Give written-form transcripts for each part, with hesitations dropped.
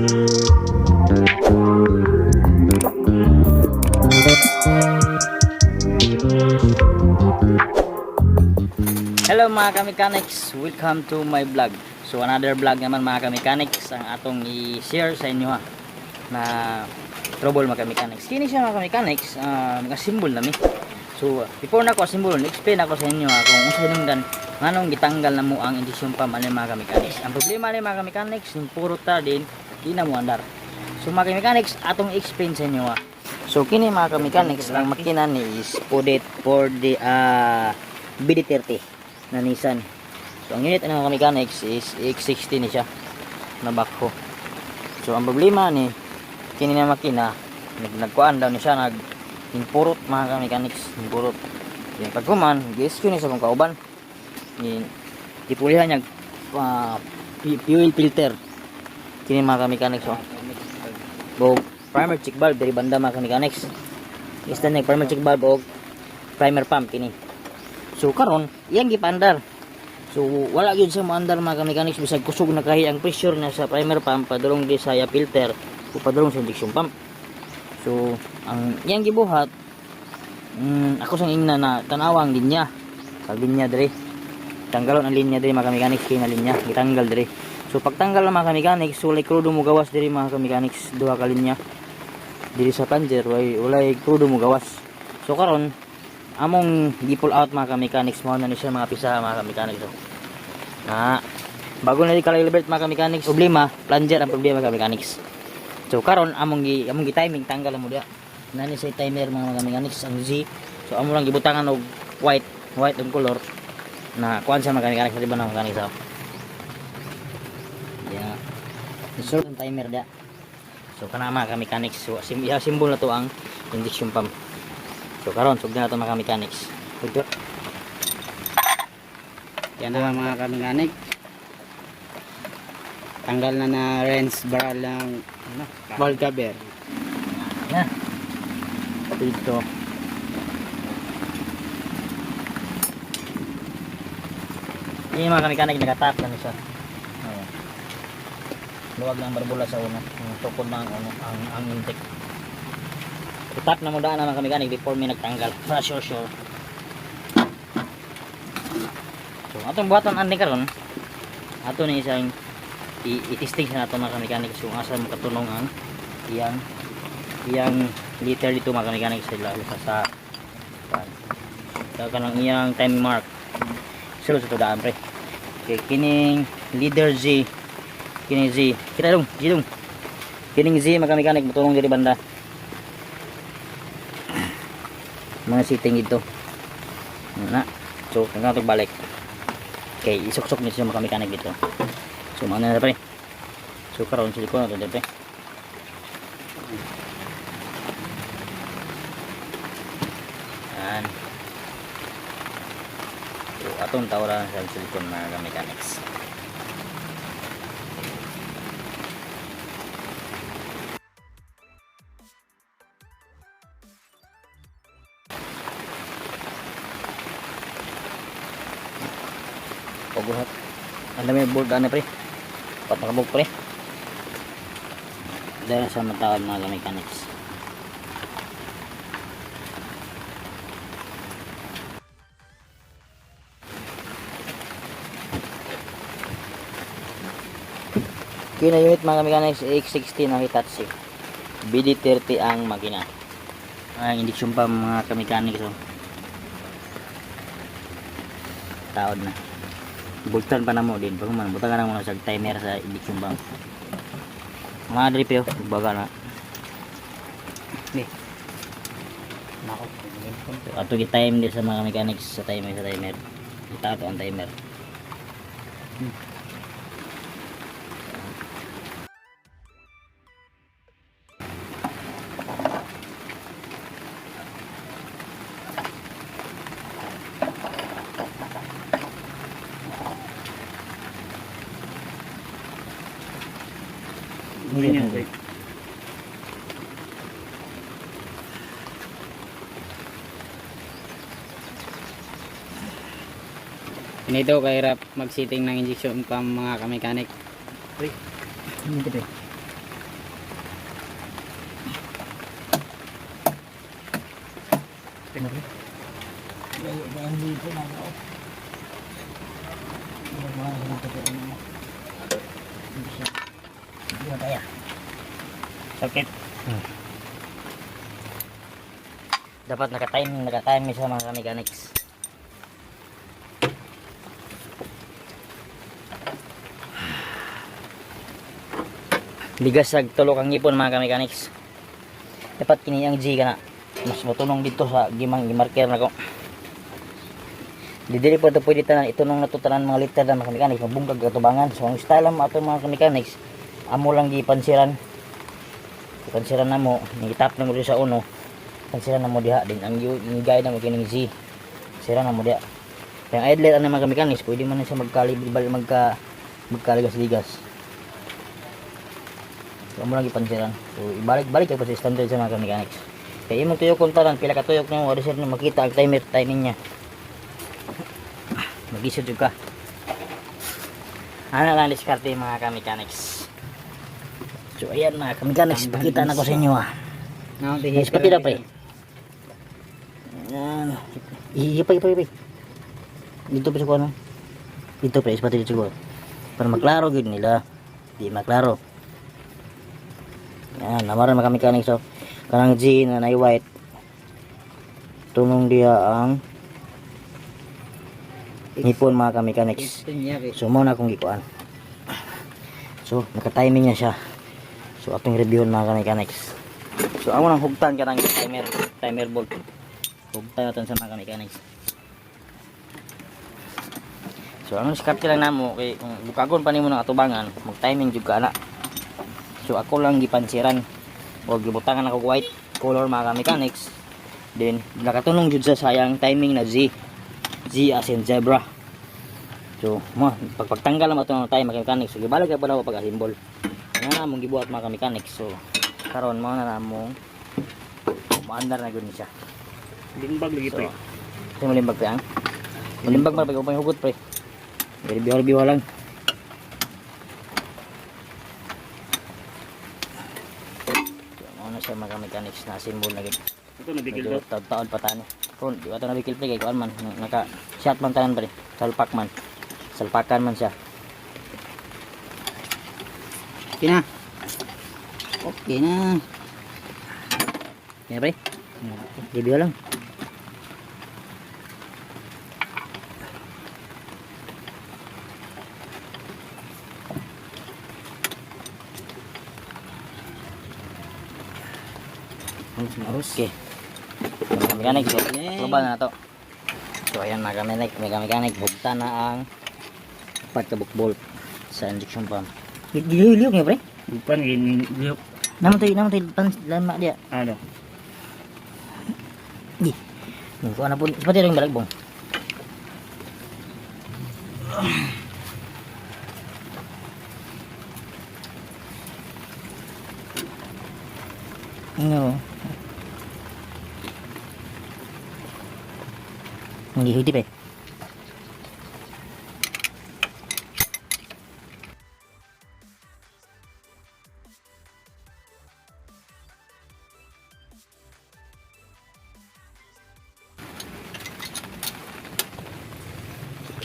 Hello mga ka-mechanics, welcome to my vlog. So another vlog naman mga ka-mechanics ang atong i-share sa inyo ha, na trouble mga ka-mechanics. Kini siya mga ka-mechanics, mga symbol nami. So before na ko symbol, explain ako sa inyo ha, kung unsa hinungdan nganong gitanggal na mo ang injection pump ani mga ka-mechanics. Ang problema ni mga ka-mechanics, yung puro ta din di na mo andar. So mga ka-mechanics, atong explain sa inyo ha. So kini mga ka-mechanics, ang makina ni is Podet for the BD30 na Nissan. So ang unit ng mechanics is X60 ni siya na backhoe. So ang problema ni kini na makina, nagkuan daw ni siya, nag-impurot mga mechanics, impurot. Yung pagkuman, gi-SQ ni sa kung kauban. Ipulihan niya fuel filter. Kini mga mechanics so. Bo primer check valve dari banda mga mechanics. Istan ni primer check valve og primer pump kini. So karon iyang gipandar. So wala gyud sa maandar mga mechanics bisag kusog na kahi ang pressure na sa primer pump padulong di sa filter o padulong sa injection pump. So ang iyang gibuhat, ako sang ingna na tanawang linya. Pag linya diri, tanggalon ang linya diri mga mechanics kay na linya gitanggal diri. So pagtanggal ng mga mechanics, walay krudo mo gawas diri mga mechanics, duha ka linya diri sa plunger, walay krudo mo gawas. So karon among di-pull out mga mechanics mo na ni siya mga pisa mga mechanics. So, bago na di ka-liberate mga mechanics, problema, plunger ang problema mga mechanics. So karon among gi-timing tanggal mo dia. Nani sa timer mga mechanics ang Z. So amo lang gibutangan og white ang color na kuan sa mga mechanics sa diba na mechanics. So, yeah. So ang timer dia. So kana mga mechanics, so symbol na to ang injection pump. So karon sugdan nato mga mechanics. Ito. Yan na mga ka-mechanic. Tanggal na wrench bar lang ball cover. Yan. Ito. Ini mga mechanic naka-tap na siya. Oh. Luwag lang barbula sa una. Tukod na ang intake. Tap na mo daan na mga mechanic before may nagtanggal para sure. So atong buhaton anding karon, ato ni isang i-testing sa nato mga mechanic kung asa mo katunong ang iyang liter dito mga mechanic sa kanang iyang time mark sulod sa tudaan pre. Okay, kining leader Z, kining Z kita dong kining Z mga mechanic mutulong diri banda mga sitting ito na. So hanggang ito balik. Okay, isok-sok nito yung mga mechanic dito. So mauna na pre. So karon silikon na ito pre. Yan. So atong tawaran sa silikon mga mechanics. Pagbuhat ang dami board na pre, pat nakabog pre dahil sa matawad mga mechanics. Kina unit mga mechanics X60 na Hitachi BD30 ang makina, ang injection pump mga mechanics. So taod na bultan pa na mo din pag man butangan na mo sa timer sa injection pump mga drip yo baga na ni nako ato gi-time din sa mga mechanics sa timer itato ang timer. Ganyan. Ganito kahirap mag-sitting ng injection pump mga ka-mechanic. Hindi Ano rin? Dahil dito na ako. Hindi siya. Hindi na kaya. Sakit. Dapat naka-time sa mga mechanics. Bigas sa tulok ang ipon mga mechanics. Dapat kini ang G kana. Mas motunong dito sa gimarker na ko. Dili po ito pwede tanan itunong natutanan mga liter na mga mechanics mabungkag katubangan. So ang style mo ato mga mechanics amo lang gipansiran. Pansiran na mo, nagitap na mo sa uno. Pansiran na mo diha din ang guide na mo kining Z. Sira na mo diha. Yung idler ang mga mechanics pwede man na siya magkaligas-ligas. So amo lang gipansiran. So ibalik-balik pa sa standard sa mga mechanics. Kaya imong tuyok kontaran pila ka tuyok nimo wala siya makita ang timing niya. Mag-isip ka. Ano lang diskarte mga mechanics. So ayan mga mechanics, pakita na ko sa inyo Yes, pati na pre. Ayan. Ipay. Dito pa sa kuano. Dito pre, pati dito siguro. Para maklaro gud nila. Di maklaro. Yan, namaran mga mechanics so. Kanang G na white. Tunong dia ang nipon mga mechanics. So mo na akong gikuan. So naka-timing niya siya. So atong reviewon mga mechanics. So amo nang hugtan kanang timer bolt. Hugtan natin sa mga mechanics. So ang diskarte lang namo kay kung bukagon pa nimo ng atubangan, mag-timing jud ka ana. So ako lang gipansiran o gibutangan ako white color mga mechanics. Then nakatunong jud sa sayang timing na Z as in zebra. So mo pagtanggal mo atong time mga mechanics, so gibalik ka pa daw pagka-symbol. Ana mong gibuhat mga mechanics. So karon mo na namong maandar na gud siya. Limbag lagi pre. So malimbag pa ang. Malimbag pa pag upay hugot pre. Review lang. Ano siya mga mechanics na symbol na gid. Ito nabigil daw. Taon pa tani. Kung di ba ito nabigil pre kay kuan man naka shot man tanan pre. Salpak man. Salpakan man siya. Okay na. Okay na. Yan pre. Review lang. Okay. Mga mechanics, so, global na to. So ayan mga mechanic, bukta na ang pagkabuk bolt sa injection pump. Giliw niya pre? Bukan ini liuk. Namatay lama dia. Ano? Di. Kung ano po, seperti ring balagbong. No. Hindi hutip eh.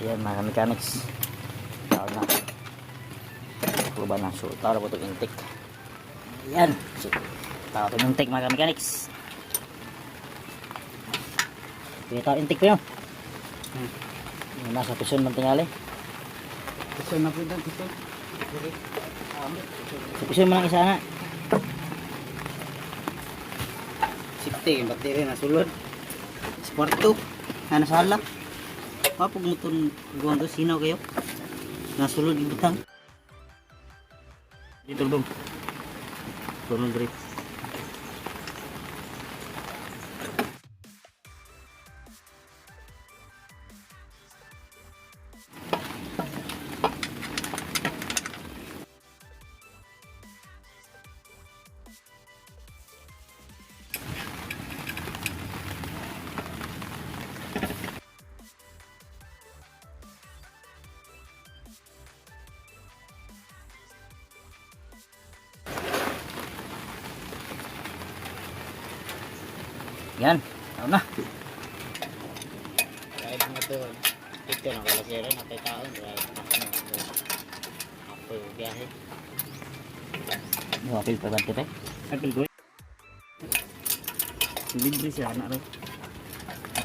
Ayan mga mechanics. Tawag na. Kuba na. So tawag po itong intake. Ayan. So tawag itong intake mga mechanics. Kaya tawag intake po yun. Nasa pison man tingali. Pison na po dito. Sa pison man ang isa na. Safety, battery na sulod. Sport 2. Ano sa hala? Papag mo itong guwang to, sinaw kayo. Nasulod yung butang. Dito bang. Sulod grip. Yan. Tawag na. Ito nakalagay rin natay taon right. Ako biyahe. Yung apil pa ba ito? Apil ko. Libre siya na rin.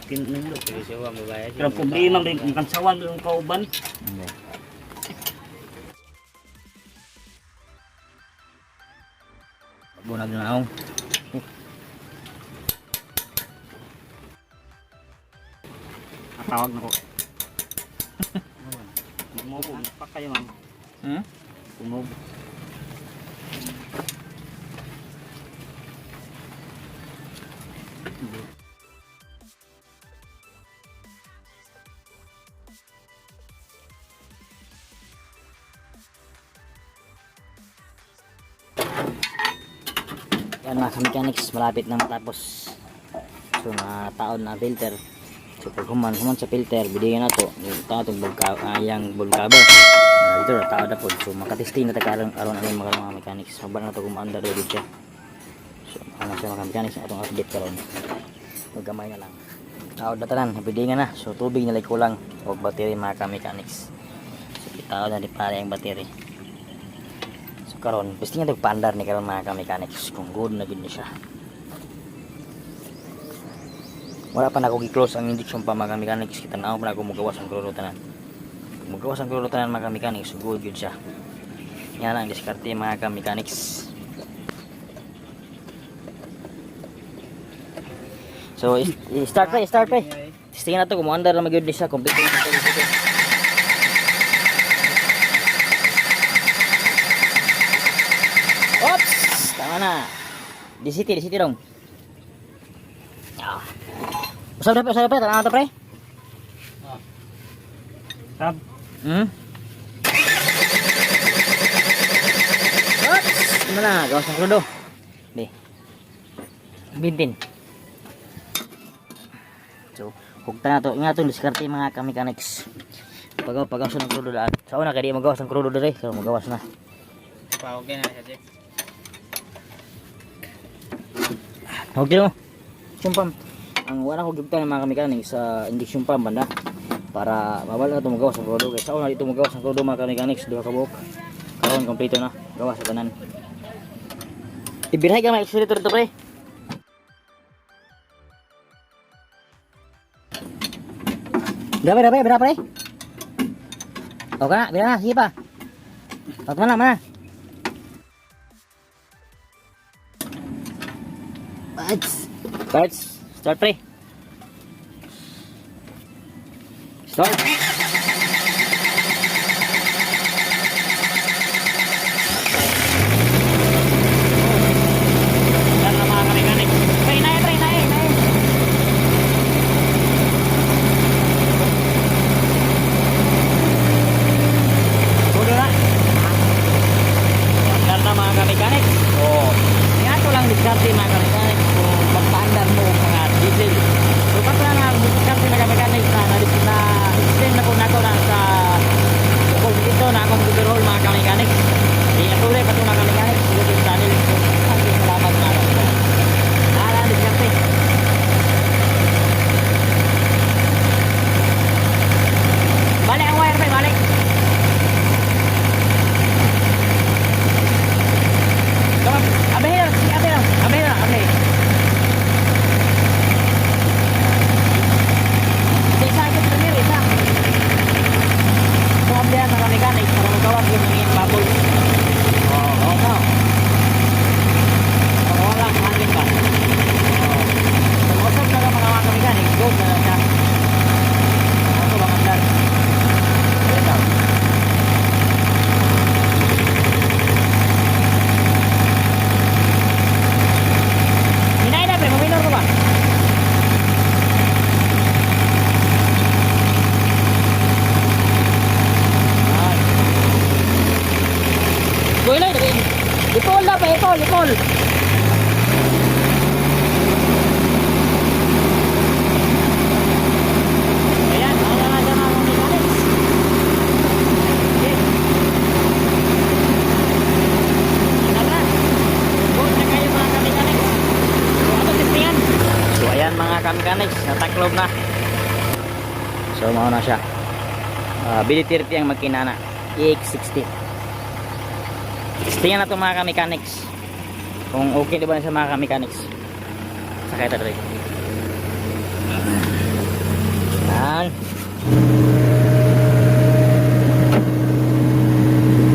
Kinulog. Pero siya wa mabayad. Pero problema rin kung kansawan yung kauban. Okay. Bunag na akong. Tawag na ko. Tumubo. Pa kayo man. Tumubo. Yan mga mechanics, malapit na matapos. So mga taon na filter. So pag human sa filter, bigyan na to. Yung tao itong yung bulb cover. Ito na tao na po. So makatesting na tayo aron mga mechanics. Mabal na ito kung maanda ready siya. So ano siya mga mechanics na itong update karon. Magkamay na lang. Tao na tanan, bigyan na. So tubig na lang kulang. O battery mga mechanics. So tao na di pare ang battery. So karon, gusto niya pandar ni karon mga mechanics. Kung good na gid siya. Wala pa na ako gi-close ang induction pa mga mechanics. Kita na ako pa na ako magawas ang kloro tanan. Magawas ang kloro tanan mga mechanics. So good yun siya. Yan lang diskarte mga mechanics. So start pa. Testingan na to kung andar na magyud ni siya. Complete na ito. Oops! Tama na. Di city dong. Ah. Usap na pre. Tangan na to pre. Tab. Oops! Tama na. Gawas ng krudo. Be. Bintin. So, hugta na to. Ingat itong diskarte mga mechanics. Pagawas ng krudo daan. Sa una kaya di magawas ng krudo dere. Pero magawas na. Pawagin na siya. Huwag din mo. Sumpam. Ang wala ko gipta ng mga mechanics sa induction pump banda. Para mabala na ito magawas ng krudo. Kaya sa una dito magawas ng krudo mga mechanics. Duha ka buhok. Karoon, kompleto na. Gawas sa tanan. Ibirahay ka mga accelerator ito pre. Bira pre. O ka na, bira na, sige pa. Pag mana. Parts. Start pre. Start. Yan na mga mechanics. Pre, nae. Tudo na. Yan na mga mechanics. Oh. Yan to lang diskarte mga mechanics. Kung pagpaandar mo mga diesel. So pag lang ang diskarte mga mechanics na extend na po nato na sa kung ito na akong overhaul mga mechanics. Di atuloy pa ito mga mechanics. YouTube channel. Salamat mga mechanics. Nala diskarte. Balik ang wire pa, balik. Come on, abahir. Isa ito premier, isa. So, abdihan mga mechanics para magawa yung mga bubble. Oo, no. Wala, handling ba? So, usap na mga mechanics, go na lang siya. Ito bang andar? Ito. Hinay na, pre, maminor ko ba? Goy lang, ipol na pa, ipol. Ayan, mga mechanics. Okay. Tara, go na kayo mga mechanics. So, ano testingan? So, ayan mga mechanics, nataklob na. So mao na siya. BD30 ang makina na. EX60. Tingnan na ito mga ka-mechanics. Kung okay diba sa mga ka-mechanics. Sakay tayo. Yan.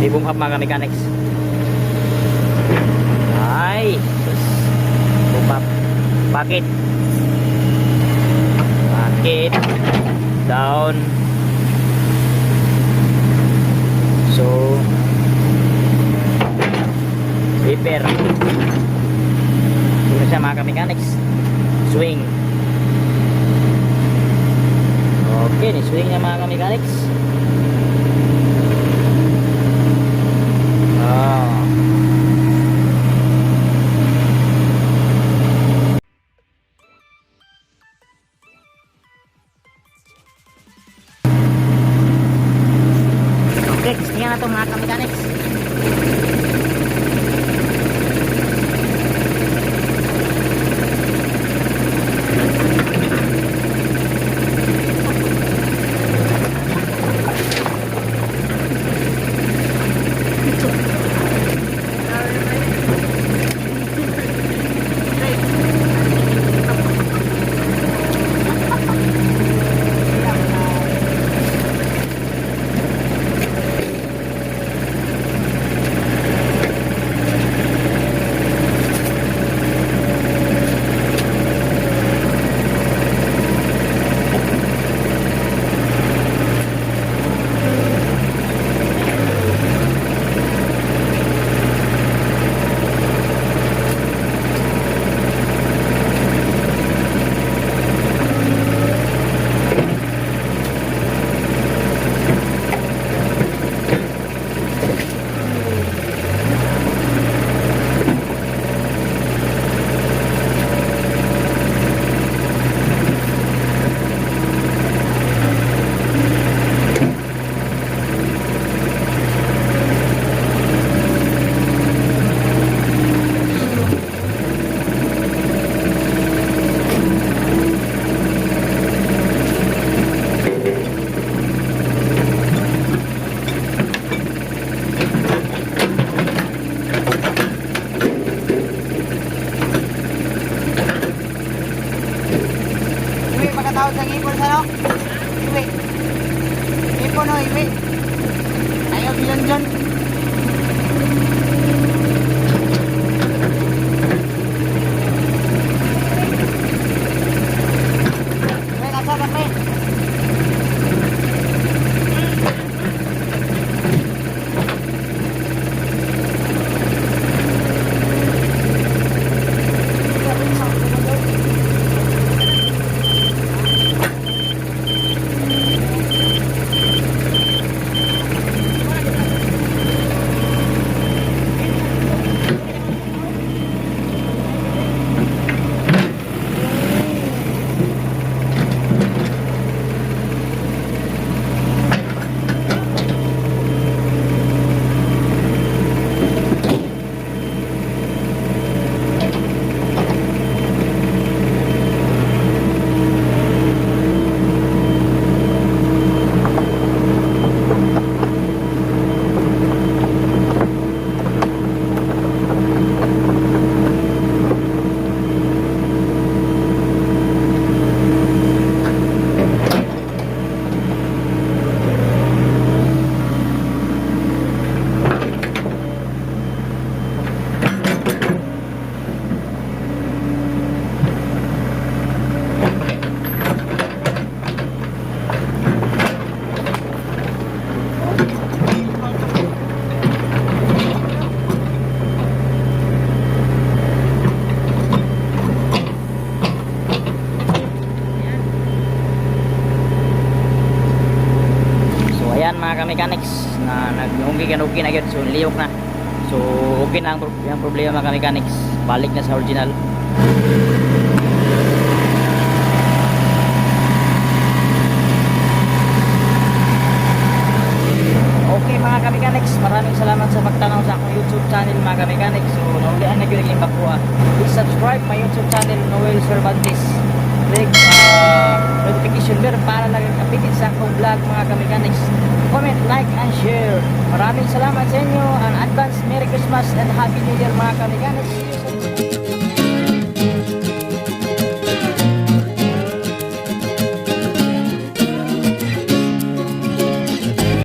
Ibong up mga ka-mechanics. Ay. Bump up. Bakit? Bakit? Down. So repair. Ito siya mga ka-mechanics. Swing. Okay, ni-swing na mga ka-mechanics. Okay, tingnan na ito mga ka-mechanics. Tawag sa ipon sa no? Iwi. Ipon o iwi. Ayaw bilang dyan. Iwi, nasa ba pre? Mga ka-mechanics na nag-unggi na yun, so liyok na, so okay na ang problema mga ka-mechanics, balik na sa original. Okay mga ka-mechanics, maraming salamat sa pagtanaw sa akong YouTube channel mga ka-mechanics. So naulian na yun yung bakua, please subscribe my YouTube channel Noel Cervantes. click notification bell para lagi kapitin sa akong vlog mga kamechanics. Comment, like, and share. Maraming salamat sa inyo and advance Merry Christmas and Happy New Year mga kamechanics.